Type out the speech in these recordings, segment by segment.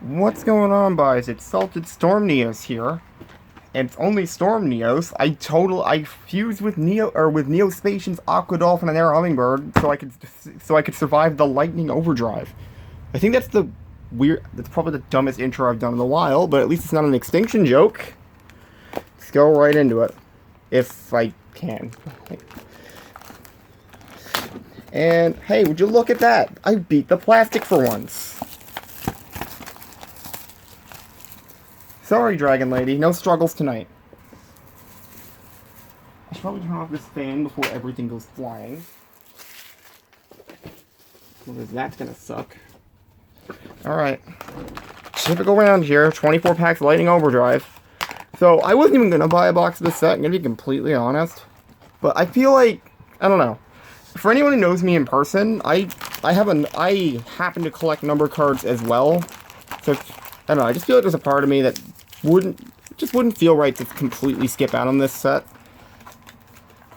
What's going on, boys? It's Salted Storm Neos here, and it's only Storm Neos. I fused with Neospacian's Aqua Dolphin and Air Hummingbird so I could survive the Lightning Overdrive. I think that's probably the dumbest intro I've done in a while, but at least it's not an extinction joke. Let's go right into it, if I can. And hey, would you look at that? I beat the plastic for once. Sorry, Dragon Lady, no struggles tonight. I should probably turn off this fan before everything goes flying. Because that's gonna suck. Alright. Typical round here, 24 packs Lightning Overdrive. So, I wasn't even gonna buy a box of this set, I'm gonna be completely honest. But I feel like, I don't know. For anyone who knows me in person, I happen to collect number cards as well. So, I don't know, I just feel like there's a part of me that wouldn't feel right to completely skip out on this set.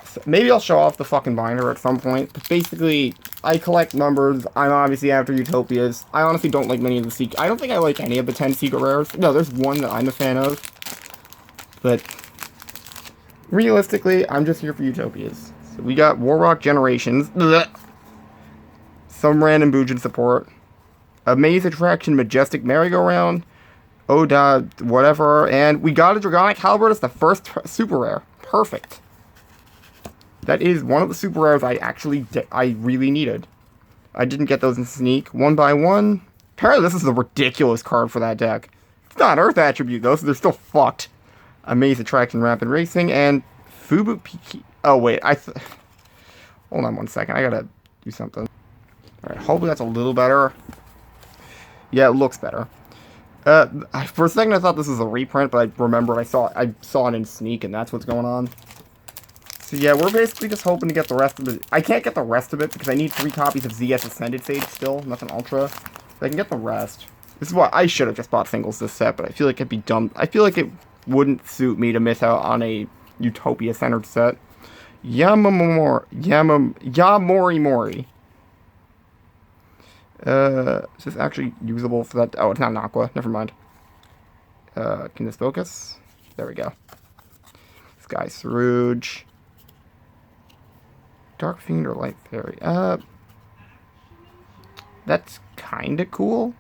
So maybe I'll show off the fucking binder at some point, but basically, I collect numbers. I'm obviously after Utopias. I honestly don't like many of the secret. I don't think I like any of the 10 secret rares. No, there's one that I'm a fan of, but realistically, I'm just here for Utopias. So we got Warrock Generations, bleh. Some random Boojin support, a Maze Attraction Majestic Merry-Go-Round, Oda, whatever, and we got a Dragonic Halberd as the first super rare. Perfect. That is one of the super rares I really needed. I didn't get those in Sneak. 1x1. Apparently this is a ridiculous card for that deck. It's not Earth Attribute though, so they're still fucked. Amaze Attraction Rapid Racing, and Fubu Piki. Oh wait, hold on one second, I gotta do something. Alright, hopefully that's a little better. Yeah, it looks better. For a second I thought this was a reprint, but I remembered I saw it in Sneak, and that's what's going on. So yeah, we're basically just hoping to get the rest of it. I can't get the rest of it because I need 3 copies of ZS Ascended Sage still, nothing Ultra. But I can get the rest. This is why I should have just bought singles this set, but I feel like it'd be dumb. I feel like it wouldn't suit me to miss out on a Utopia-centered set. Yamori Mori. Is this actually usable for that? Oh, it's not an Aqua. Never mind. Can this focus? There we go. Sky Surge. Dark Fiend or Light Fairy. That's kinda cool.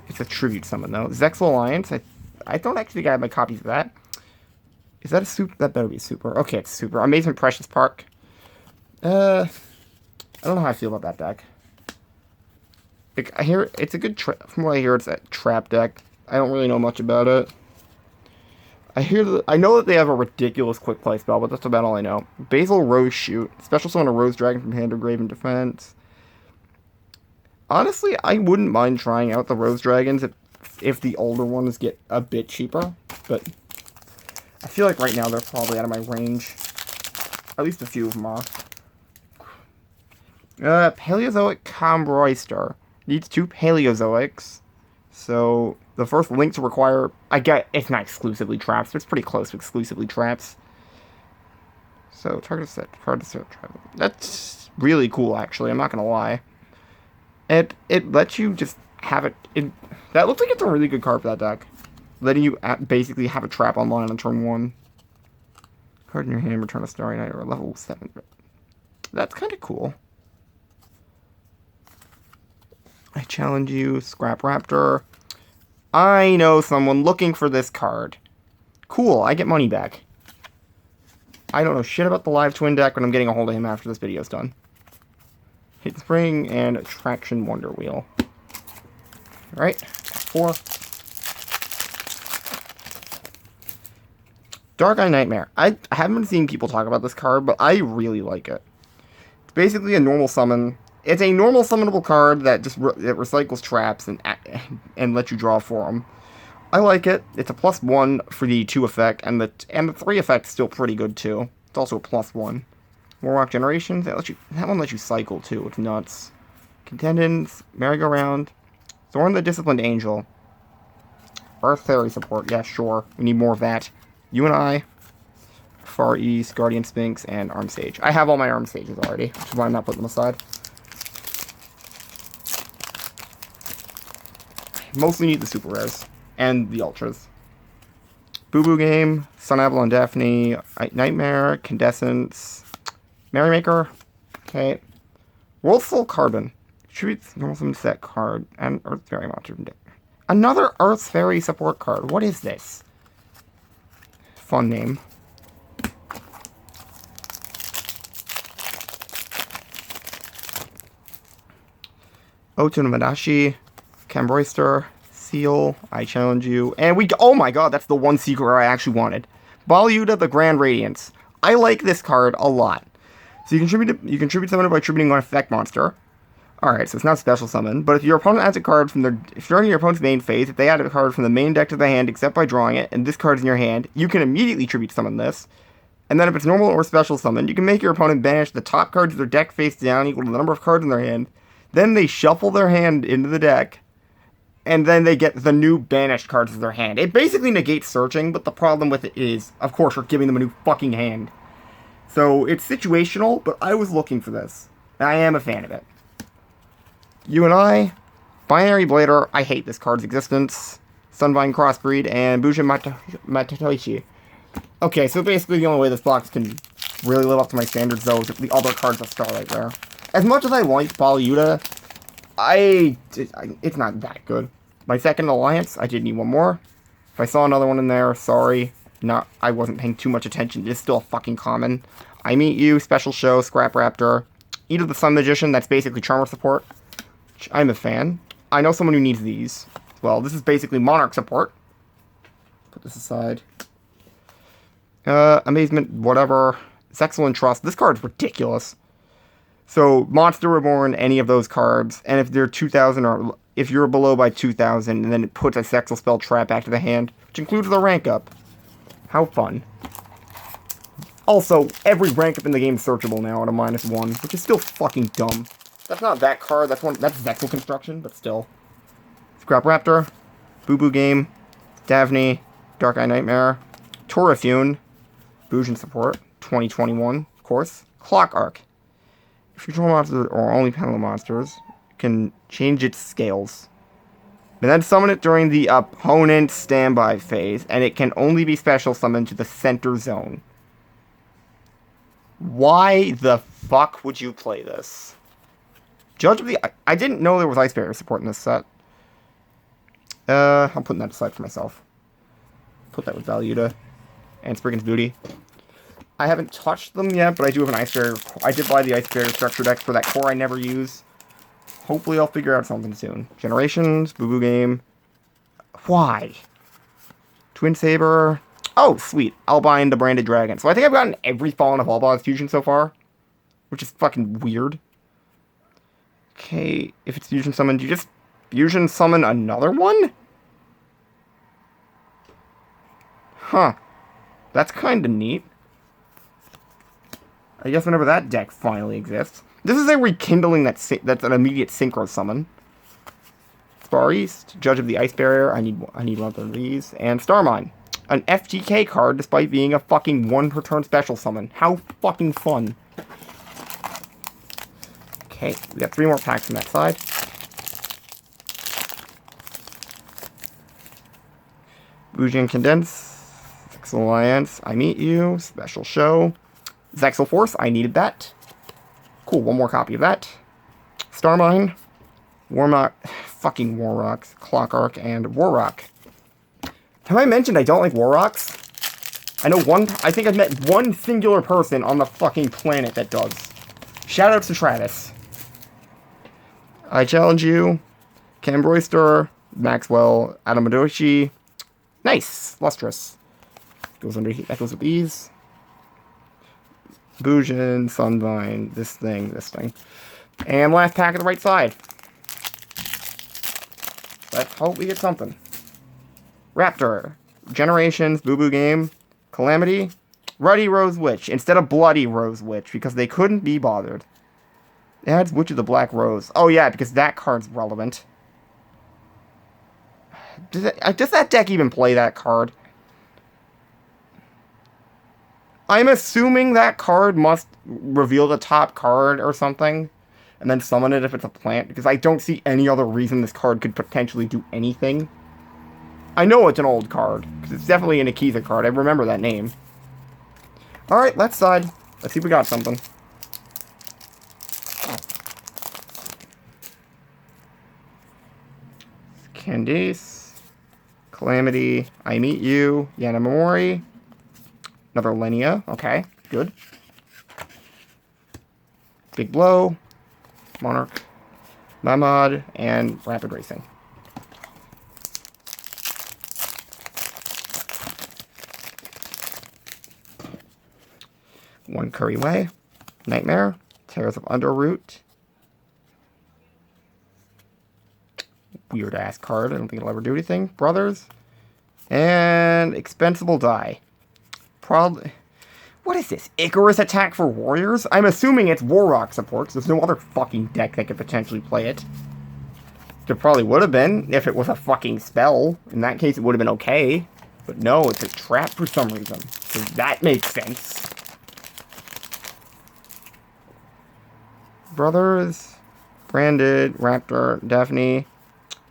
It's a tribute summon though. Zexal Alliance. I don't actually think I have my copies of that. Is that a super? That better be super. Okay, it's super. Amazement Precious Park. I don't know how I feel about that deck. I hear it's a good from what I hear, it's a trap deck. I don't really know much about it. I know that they have a ridiculous quick play spell, but that's about all I know. Basil Rose Shoot, special summon a Rose Dragon from hand or grave in defense. Honestly, I wouldn't mind trying out the Rose Dragons if the older ones get a bit cheaper, but I feel like right now they're probably out of my range. At least a few of them are. Paleozoic Combroister. Needs 2 Paleozoics. So, the first link to require... it's not exclusively traps, but it's pretty close to exclusively traps. So, target set, card to search. That's really cool, actually, I'm not gonna lie. It lets you just have it... That looks like it's a really good card for that deck. Letting you basically have a trap online on turn 1. Card in your hand, return a Starry Night or a level 7. That's kind of cool. I challenge you, Scrap Raptor. I know someone looking for this card. Cool, I get money back. I don't know shit about the Live Twin deck, but I'm getting a hold of him after this video's done. Hit Spring and Attraction Wonder Wheel. Alright, 4. Dark Eye Nightmare. I haven't seen people talk about this card, but I really like it. It's basically a normal summon. It's a normal summonable card that just recycles traps and lets you draw for them. I like it. It's a +1 for the 2 effect, and the 3 effect is still pretty good too. It's also a +1. Warrock Generations. That one lets you cycle too. It's nuts. Contendants, Merry-Go-Round, Thorn the Disciplined Angel, Earth Fairy support. Yeah, sure. We need more of that. You and I. Far East, Guardian Sphinx, and Arm Sage. I have all my Arm Sages already, which is why I'm not putting them aside. Mostly need the super rares and the ultras. Boo Boo Game, Sun Avalon Daphne, Nightmare, Condescence, Merrymaker. Okay. World Soul Carbon. Tributes normal summon set card and Earth Fairy monster. Another Earth Fairy support card. What is this? Fun name. Otonomadashi, Cambroister, Seal, I Challenge You, and oh my god, that's the one secret I actually wanted. Balyuda, the Grand Radiance. I like this card a lot. So you contribute summon it by tributing one effect monster. Alright, so it's not special summon, but if your opponent adds a card from their, if you're in your opponent's main phase, if they add a card from the main deck to the hand except by drawing it, and this card's in your hand, you can immediately tribute summon this. And then if it's normal or special summon, you can make your opponent banish the top cards of their deck face down equal to the number of cards in their hand. Then they shuffle their hand into the deck, and then they get the new banished cards of their hand. It basically negates searching, but the problem with it is, of course, we're giving them a new fucking hand. So it's situational, but I was looking for this. And I am a fan of it. You and I, Binary Blader, I hate this card's existence. Sunvine Crossbreed, and Bujin Matatoichi. Okay, so basically the only way this box can really live up to my standards, though, is if the other cards are Starlight Rare. As much as I like Balyuda, it's not that good. My second Alliance, I did need one more. If I saw another one in there, sorry. I wasn't paying too much attention. It's still a fucking common. I Meet You, Special Show, Scrap Raptor. Eat of the Sun Magician, that's basically Charmer support. Which I'm a fan. I know someone who needs these. Well, this is basically Monarch support. Put this aside. Amazement, whatever. Zexal and Trust. This card's ridiculous. So, Monster Reborn, any of those cards, and if they're 2,000 or if you're below by 2,000, and then it puts a Zexal spell trap back to the hand, which includes the rank up. How fun. Also, every rank up in the game is searchable now at a -1, which is still fucking dumb. That's not that card, that's Zexal Construction, but still. Scrap Raptor, Boo Boo Game, Daphne, Dark Eye Nightmare, Torafune, Bujin Support, 2021, of course, Clock Arc. If you control monsters or only pendulum monsters, you can change its scales. And then summon it during the opponent's standby phase, and it can only be special summoned to the center zone. Why the fuck would you play this? Judge of the... I didn't know there was Ice Barrier support in this set. I'm putting that aside for myself. Put that with Balyuda and Spriggan's Booty. I haven't touched them yet, but I do have an Ice Barrier. I did buy the Ice Barrier structure deck for that core I never use. Hopefully I'll figure out something soon. Generations, Boo Boo Game. Why? Twin Saber. Oh, sweet. Albine, the Branded Dragon. So I think I've gotten every Fallen of Allbaw's fusion so far. Which is fucking weird. Okay, if it's fusion summoned, you just fusion summon another one? Huh. That's kinda neat. I guess whenever that deck finally exists. This is a rekindling that's an immediate synchro summon. Far East, Judge of the Ice Barrier. I need one of these. And Starmine. An FGK card despite being a fucking 1 per turn special summon. How fucking fun. Okay, we got 3 more packs on that side. Bujin Condense. Zexal Alliance. I Meet You. Special Show. Zexal Force. I needed that. Cool, one more copy of that. Starmine. Fucking Warrocks. Clock Arc and Warrock. Have I mentioned I don't like Warrocks? I think I've met one singular person on the fucking planet that does. Shoutouts to Travis. I Challenge You. Cambroister. Maxwell. Adamadoshi. Nice. Lustrous. That goes with these. Bujin, Sunvine, this thing. And last pack of the right side. Let's hope we get something. Raptor. Generations, Boo Boo Game, Calamity, Ruddy Rose Witch, instead of Bloody Rose Witch, because they couldn't be bothered. It adds Witch of the Black Rose. Oh yeah, because that card's relevant. Does that deck even play that card? I'm assuming that card must reveal the top card or something. and then summon it if it's a plant, because I don't see any other reason this card could potentially do anything. I know it's an old card, because it's definitely an Akiza card. I remember that name. Alright, left side. Let's see if we got something. Candace. Calamity. I Meet You. Yanamamori. Another Lenia. Okay, good. Big Blow. Monarch. Mamad. And Rapid Racing. One Curry Way. Nightmare. Tears of Underroot. Weird ass card. I don't think it'll ever do anything. Brothers. And Expensible Die. Probably. What is this? Icarus Attack for Warriors? I'm assuming it's Warrock support, because there's no other fucking deck that could potentially play it. There probably would have been if it was a fucking spell. In that case, it would have been okay. But no, it's a trap for some reason. So that makes sense. Brothers, Branded, Raptor, Daphne,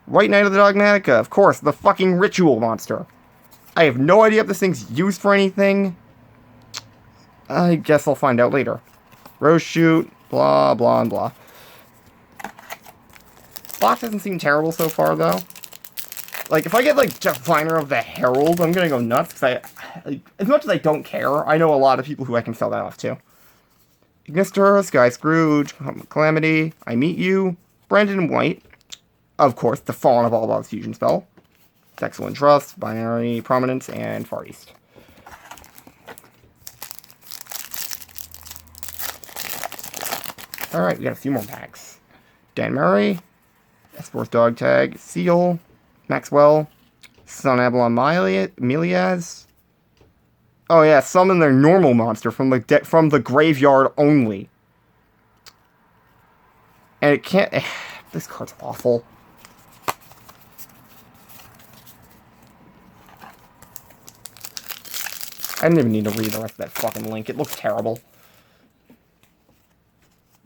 White Knight of the Dogmatica, of course, the fucking ritual monster. I have no idea if this thing's used for anything. I guess I'll find out later. Rose Shoot, blah, blah, and blah. Box doesn't seem terrible so far, though. Like, if I get, like, Definer of the Herald, I'm gonna go nuts, because as much as I don't care, I know a lot of people who I can sell that off to. Ignister, Sky Scrooge, Calamity, I Meet You, Brandon and White, of course, the Fallen of All Gods fusion spell, Excellent Trust, Binary Prominence, and Far East. Alright, we got a few more packs. Dan Murray, Esporth Dog Tag, Seal, Maxwell, Sun Avalon Meliaz. Oh yeah, summon their normal monster from the graveyard only. And it can't. This card's awful. I didn't even need to read the rest of that fucking link. It looks terrible.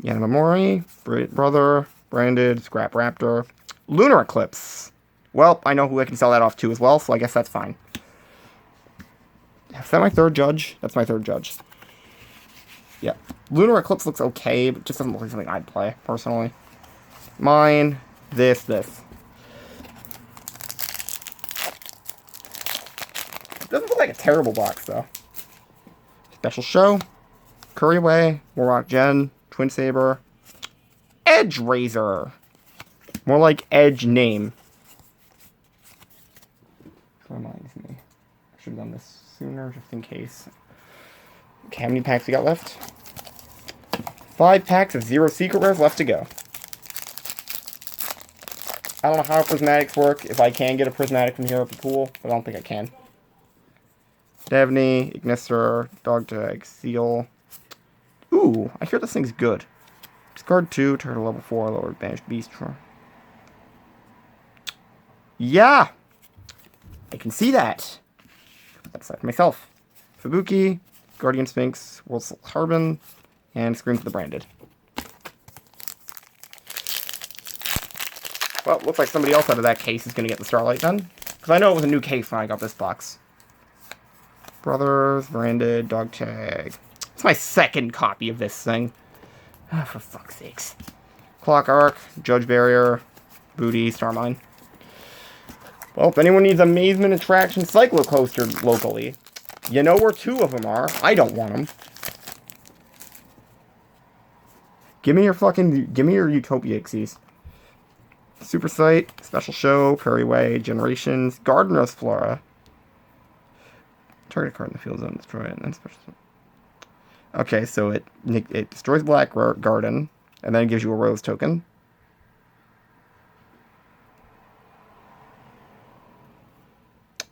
Yanamamori, Brother, Branded, Scrap Raptor, Lunar Eclipse. Well, I know who I can sell that off to as well, so I guess that's fine. Is that my third judge? That's my third judge. Yeah. Lunar Eclipse looks okay, but just doesn't look like something I'd play, personally. Mine, this. It doesn't look like a terrible box, though. Special Show, Curry Way, Warrock Gen, Twin Saber, Edge Razor. More like Edge name. Reminds me. I should have done this sooner, just in case. Okay, how many packs we got left? 5 packs of 0 secret rares left to go. I don't know how prismatics work. If I can get a prismatic from here, it'd be cool, but I don't think I can. Davni, Ignister, Dog Tag, Seal. Ooh, I hear this thing's good. Discard 2, turn to level 4, lower banished beast. Yeah! I can see that. That's like myself. Fubuki, Guardian Sphinx, World Soul Carbon, and Scream for the Branded. Well, looks like somebody else out of that case is going to get the Starlight then. Because I know it was a new case when I got this box. Brothers, Branded, Dog Tag. It's my second copy of this thing. Ah, for fuck's sakes. Clock Arc, Judge Barrier, Booty, Starmine. Well, if anyone needs Amazement Attraction Cyclocoaster locally, you know where 2 of them are. I don't want them. Give me your Utopia Xyz. Super Sight, Special Show, Prairie Way, Generations, Gardener's Flora. Target card in the field zone, destroy it, and then special. Okay, so it destroys Black Garden, and then it gives you a Rose token.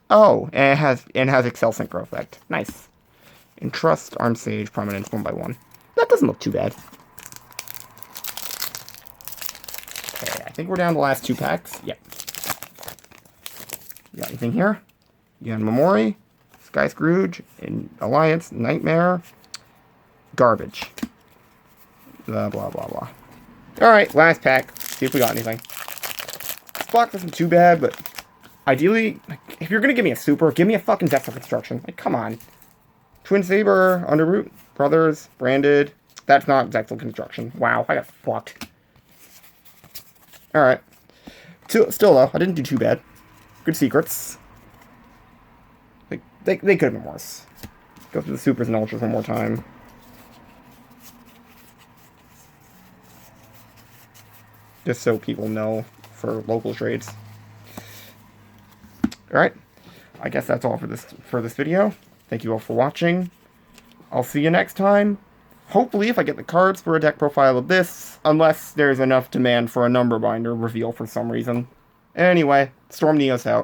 Oh, and it has Excel Synchro effect. Nice. Entrust, Armed Sage, Prominence 1/1. That doesn't look too bad. Okay, I think we're down to the last 2 packs. Yep. You got anything here? Yanamamori, Sky Scrooge, and Alliance, Nightmare, Garbage. Blah, blah, blah, blah. Alright, last pack. See if we got anything. This box isn't too bad, but ideally, like, if you're gonna give me a super, give me a fucking Zexal Construction. Like, come on. Twin Saber, Underroot, Brothers, Branded. That's not Zexal Construction. Wow, I got fucked. Alright. Still though, I didn't do too bad. Good secrets. Like, they could have been worse. Go through the supers and ultras one more time. Just so people know for local trades. Alright. I guess that's all for this video. Thank you all for watching. I'll see you next time. Hopefully, if I get the cards for a deck profile of this, unless there's enough demand for a number binder reveal for some reason. Anyway, Storm Neos out.